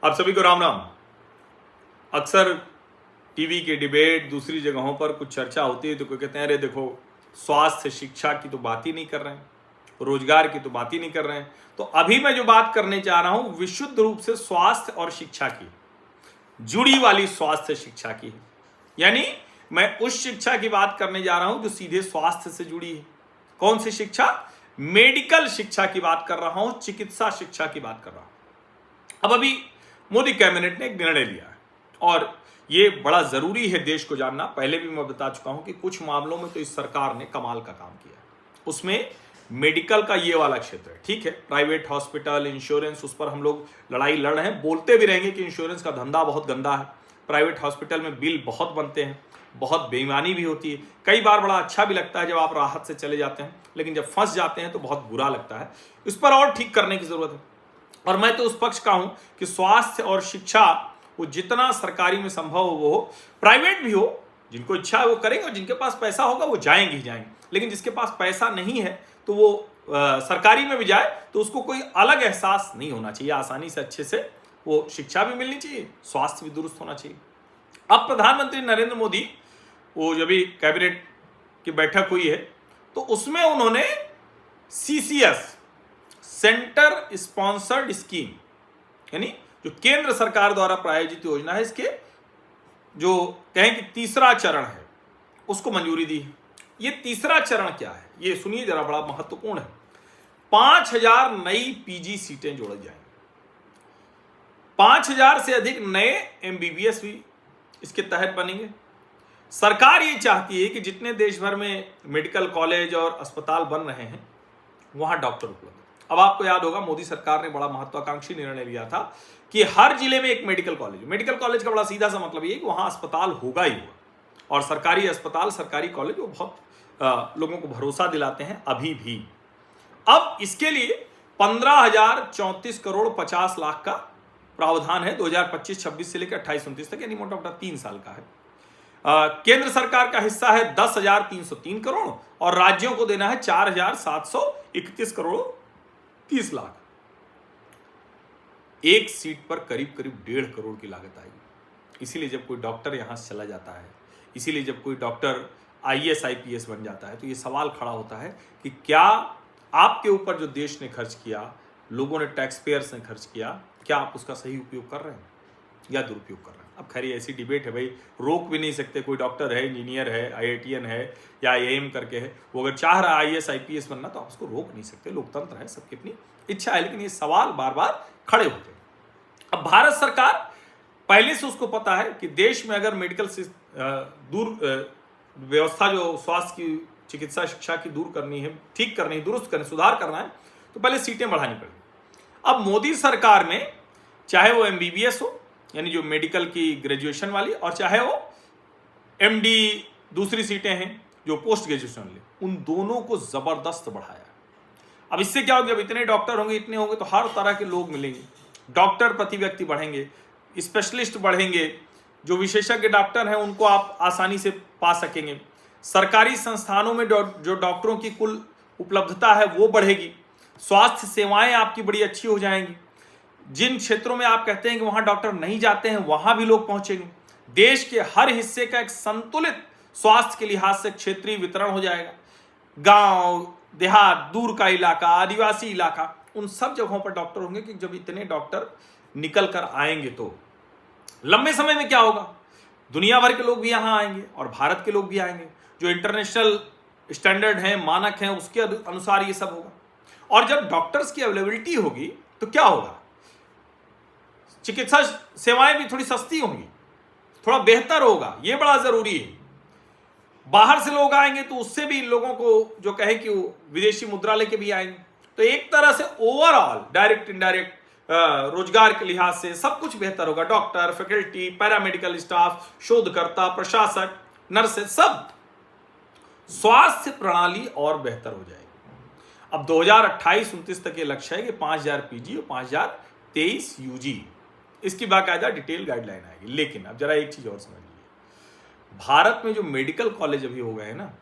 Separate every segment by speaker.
Speaker 1: आप सभी को राम राम। अक्सर टीवी के डिबेट दूसरी जगहों पर कुछ चर्चा होती है तो कोई कहते हैं अरे देखो स्वास्थ्य शिक्षा की तो बात ही नहीं कर रहे हैं, रोजगार की तो बात ही नहीं कर रहे हैं। तो अभी मैं जो बात करने जा रहा हूं विशुद्ध रूप से स्वास्थ्य और शिक्षा की जुड़ी वाली स्वास्थ्य शिक्षा की है। यानी मैं उस शिक्षा की बात करने जा रहा हूं जो सीधे स्वास्थ्य से जुड़ी है। कौन सी शिक्षा? मेडिकल शिक्षा की बात कर रहा हूं, चिकित्सा शिक्षा की बात कर रहा हूं। अब अभी मोदी कैबिनेट ने एक निर्णय लिया है और ये बड़ा जरूरी है देश को जानना। पहले भी मैं बता चुका हूं कि कुछ मामलों में तो इस सरकार ने कमाल का काम किया है। उसमें मेडिकल का ये वाला क्षेत्र है, ठीक है, प्राइवेट हॉस्पिटल, इंश्योरेंस, उस पर हम लोग लड़ाई लड़ रहे हैं, बोलते भी रहेंगे कि इंश्योरेंस का धंधा बहुत गंदा है, प्राइवेट हॉस्पिटल में बिल बहुत बनते हैं, बहुत बेईमानी भी होती है। कई बार बड़ा अच्छा भी लगता है जब आप राहत से चले जाते हैं, लेकिन जब फंस जाते हैं तो बहुत बुरा लगता है। इस पर और ठीक करने की जरूरत है और मैं तो उस पक्ष का हूं कि स्वास्थ्य और शिक्षा वो जितना सरकारी में संभव हो वो हो, प्राइवेट भी हो, जिनको इच्छा है वो करेंगे और जिनके पास पैसा होगा वो जाएंगे ही जाएंगे। लेकिन जिसके पास पैसा नहीं है तो वो सरकारी में भी जाए तो उसको कोई अलग एहसास नहीं होना चाहिए, आसानी से अच्छे से वो शिक्षा भी मिलनी चाहिए, स्वास्थ्य भी दुरुस्त होना चाहिए। अब प्रधानमंत्री नरेंद्र मोदी वो जब भी कैबिनेट की बैठक हुई है तो उसमें उन्होंने CCS, सेंटर स्पॉन्सर्ड स्कीम, यानी जो केंद्र सरकार द्वारा प्रायोजित योजना है, इसके जो कहें कि तीसरा चरण है उसको मंजूरी दी है। ये तीसरा चरण क्या है ये सुनिए जरा, बड़ा महत्वपूर्ण है। 5000 नई PG सीटें जोड़ी जाएंगी, 5000 से अधिक नए MBBS भी इसके तहत बनेंगे। सरकार ये चाहती है कि जितने देश भर में मेडिकल कॉलेज और अस्पताल बन रहे हैं वहां डॉक्टर उपलब्ध। अब आपको याद होगा मोदी सरकार ने बड़ा महत्वाकांक्षी निर्णय लिया था कि हर जिले में एक मेडिकल कॉलेज का बड़ा सीधा सा मतलब ये कि वहां अस्पताल होगा ही होगा। और सरकारी अस्पताल, सरकारी कॉलेज वो बहुत लोगों को भरोसा दिलाते हैं अभी भी। अब इसके लिए 15,034 करोड़ 50 लाख का प्रावधान है 2025-26 से लेकर 28-29 तक, यानी मोटा मोटा 3 साल का है। केंद्र सरकार का हिस्सा है 10,303 करोड़ और राज्यों को देना है 4,731 करोड़ 30 लाख। एक सीट पर करीब करीब 1.5 करोड़ की लागत आएगी। इसीलिए जब कोई डॉक्टर यहां से चला जाता है, इसीलिए जब कोई डॉक्टर IAS IPS बन जाता है तो ये सवाल खड़ा होता है कि क्या आपके ऊपर जो देश ने खर्च किया, लोगों ने, टैक्स पेयर्स ने खर्च किया, क्या आप उसका सही उपयोग कर रहे हैं या दुरुपयोग कर रहे हैं? अब खैर ऐसी डिबेट है भाई, रोक भी नहीं सकते। कोई डॉक्टर है, इंजीनियर है, IITian है या IIM करके है, वो अगर चाह रहा है IAS IPS बनना तो आप उसको रोक नहीं सकते। लोकतंत्र है, सबकी अपनी इच्छा है, लेकिन ये सवाल बार बार खड़े होते हैं। अब भारत सरकार पहले से उसको पता है कि देश में अगर मेडिकल व्यवस्था जो स्वास्थ्य की, चिकित्सा शिक्षा की दूर करनी है, ठीक करनी है, दुरुस्त करनी, सुधार करना है तो पहले सीटें बढ़ानी पड़ेगी। अब मोदी सरकार ने चाहे वो MBBS हो यानी जो मेडिकल की ग्रेजुएशन वाली, और चाहे वो MD दूसरी सीटें हैं जो पोस्ट ग्रेजुएशन वाली, उन दोनों को जबरदस्त बढ़ाया। अब इससे क्या होगा, जब इतने डॉक्टर होंगे, इतने होंगे तो हर तरह के लोग मिलेंगे, डॉक्टर प्रति व्यक्ति बढ़ेंगे, स्पेशलिस्ट बढ़ेंगे, जो विशेषज्ञ डॉक्टर हैं उनको आप आसानी से पा सकेंगे। सरकारी संस्थानों में जो डॉक्टरों की कुल उपलब्धता है वो बढ़ेगी, स्वास्थ्य सेवाएं आपकी बड़ी अच्छी हो जाएंगी। जिन क्षेत्रों में आप कहते हैं कि वहां डॉक्टर नहीं जाते हैं वहां भी लोग पहुंचेंगे। देश के हर हिस्से का एक संतुलित स्वास्थ्य के लिहाज से क्षेत्रीय वितरण हो जाएगा। गांव, देहात, दूर का इलाका, आदिवासी इलाका, उन सब जगहों पर डॉक्टर होंगे कि जब इतने डॉक्टर निकल कर आएंगे तो लंबे समय में क्या होगा, दुनिया भर के लोग भी यहां आएंगे और भारत के लोग भी आएंगे। जो इंटरनेशनल स्टैंडर्ड हैं, मानक हैं, उसके अनुसार ये सब होगा। और जब डॉक्टर्स की अवेलेबिलिटी होगी तो क्या होगा, चिकित्सा सेवाएं भी थोड़ी सस्ती होंगी, थोड़ा बेहतर होगा, ये बड़ा जरूरी है। बाहर से लोग आएंगे तो उससे भी लोगों को जो कहे कि वो विदेशी मुद्रा लेके भी आएंगे, तो एक तरह से ओवरऑल डायरेक्ट इनडायरेक्ट रोजगार के लिहाज से सब कुछ बेहतर होगा। डॉक्टर, फैकल्टी, पैरामेडिकल स्टाफ, शोधकर्ता, प्रशासक, नर्सेज, सब स्वास्थ्य प्रणाली और बेहतर हो जाएगी। अब 2028-29 तक ये लक्ष्य है कि 5,000 PG और 5,023 UG, इसकी बाकायदा डिटेल गाइडलाइन आएगी। लेकिन अब जरा एक चीज और समझ लीजिए, भारत में जो मेडिकल कॉलेज अभी हो गए हैं ना,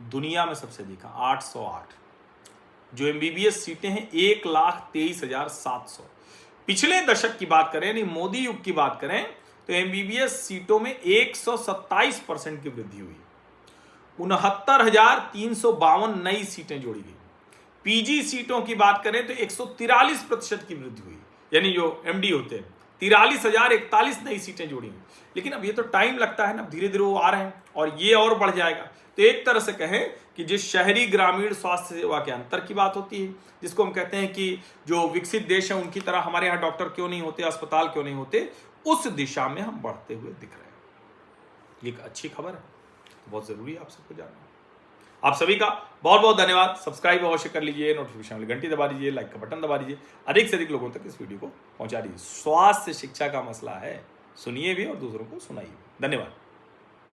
Speaker 1: दुनिया में सबसे अधिक 808, जो MBBS सीटें हैं 1,23,700,
Speaker 2: पिछले दशक की बात करें, यानी मोदी युग की बात करें, तो एमबीबीएस सीटों में 127% की वृद्धि हुई, 69,352 नई सीटें जोड़ी गई। पीजी सीटों की बात करें तो 143% की वृद्धि हुई, यानी जो एमडी होते हैं 43,041 नई सीटें जोड़ी हुई। लेकिन अब ये तो टाइम लगता है ना, धीरे धीरे वो आ रहे हैं और ये और बढ़ जाएगा। तो एक तरह से कहें कि जिस शहरी ग्रामीण स्वास्थ्य सेवा के अंतर की बात होती है, जिसको हम कहते हैं कि जो विकसित देश हैं उनकी तरह हमारे यहाँ डॉक्टर क्यों नहीं होते, अस्पताल क्यों नहीं होते, उस दिशा में हम बढ़ते हुए दिख रहे हैं। ये एक अच्छी खबर है, बहुत जरूरी है आप सबको जानना। आप सभी का बहुत बहुत धन्यवाद। सब्सक्राइब अवश्य कर लीजिए, नोटिफिकेशन वाली घंटी दबा दीजिए, लाइक का बटन दबा दीजिए, अधिक से अधिक लोगों तक इस वीडियो को पहुंचा दीजिए। स्वास्थ्य शिक्षा का मसला है, सुनिए भी और दूसरों को सुनाइए। धन्यवाद।